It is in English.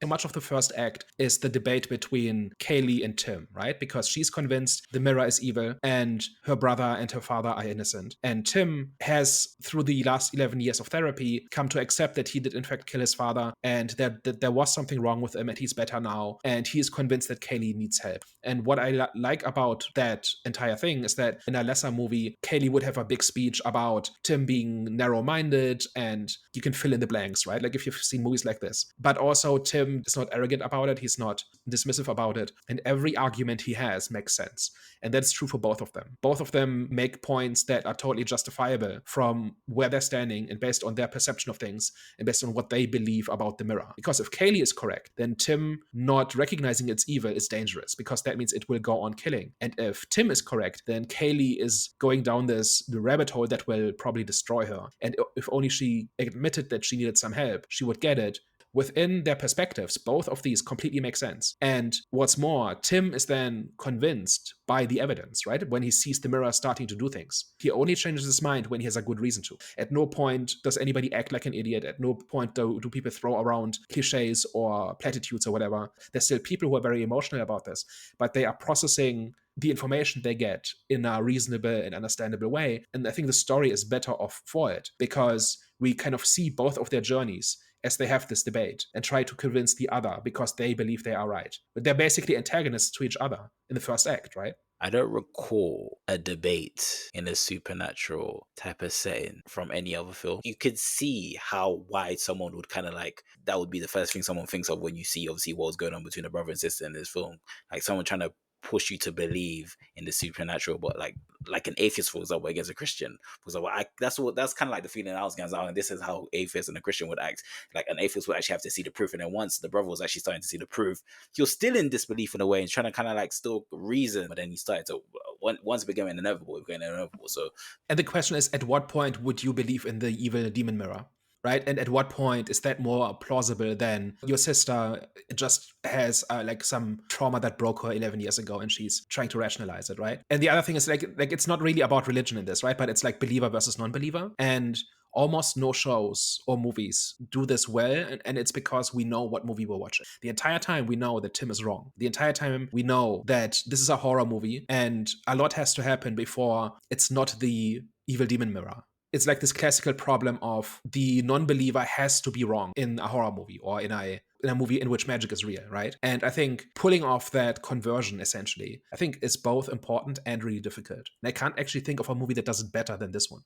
much of the first act is the debate between Kaylee and Tim, right? Because she's convinced the mirror is evil and her brother and her father are innocent. And Tim has, through the last 11 years of therapy, come to accept that he did in fact kill his father and that there was something wrong with him and he's better now. And he is convinced that Kaylee needs help. And what I like about that entire thing is that in a lesser movie, Kaylee would have a big speech about Tim being narrow-minded, and you can fill in the blanks, right? Like if you've seen movies like this. But also Tim is not arrogant about it. He's not dismissive about it. And every argument he has makes sense. And that's true for both of them. Both of them make points that are totally justifiable from where they're standing and based on their perception of things and based on what they believe about the mirror. Because if Kaylee is correct, then Tim not recognizing it's evil is dangerous because that means it will go on killing. And if Tim is correct, then Kaylee is going down the rabbit hole that will probably destroy her. And if only she admitted that she needed some help, she would get it. Within their perspectives, both of these completely make sense. And what's more, Tim is then convinced by the evidence, right? When he sees the mirror starting to do things. He only changes his mind when he has a good reason to. At no point does anybody act like an idiot. At no point do people throw around cliches or platitudes or whatever. There's still people who are very emotional about this, but they are processing the information they get in a reasonable and understandable way. And I think the story is better off for it because we kind of see both of their journeys as they have this debate and try to convince the other because they believe they are right. But they're basically antagonists to each other in the first act, right? I don't recall a debate in a supernatural type of setting from any other film. You could see how why someone would kind of like, that would be the first thing someone thinks of when you see obviously what was going on between a brother and sister in this film. Like someone trying to push you to believe in the supernatural, but like an atheist, for example, against a Christian. For example, that's kind of like the feeling I was getting. And this is how atheists and a Christian would act. Like an atheist would actually have to see the proof, and then once the brother was actually starting to see the proof, you're still in disbelief in a way and trying to kind of like still reason, but then you started to once it became inevitable, it became inevitable. So, and the question is, at what point would you believe in the evil demon mirror? Right? And at what point is that more plausible than your sister just has like some trauma that broke her 11 years ago and she's trying to rationalize it, right? And the other thing is like it's not really about religion in this, right? But it's like believer versus non-believer. And almost no shows or movies do this well, and it's because we know what movie we're watching. The entire time we know that Tim is wrong. The entire time we know that this is a horror movie and a lot has to happen before it's not the evil demon mirror. It's like this classical problem of the non-believer has to be wrong in a horror movie or in a movie in which magic is real, right? And I think pulling off that conversion, essentially, I think is both important and really difficult. And I can't actually think of a movie that does it better than this one.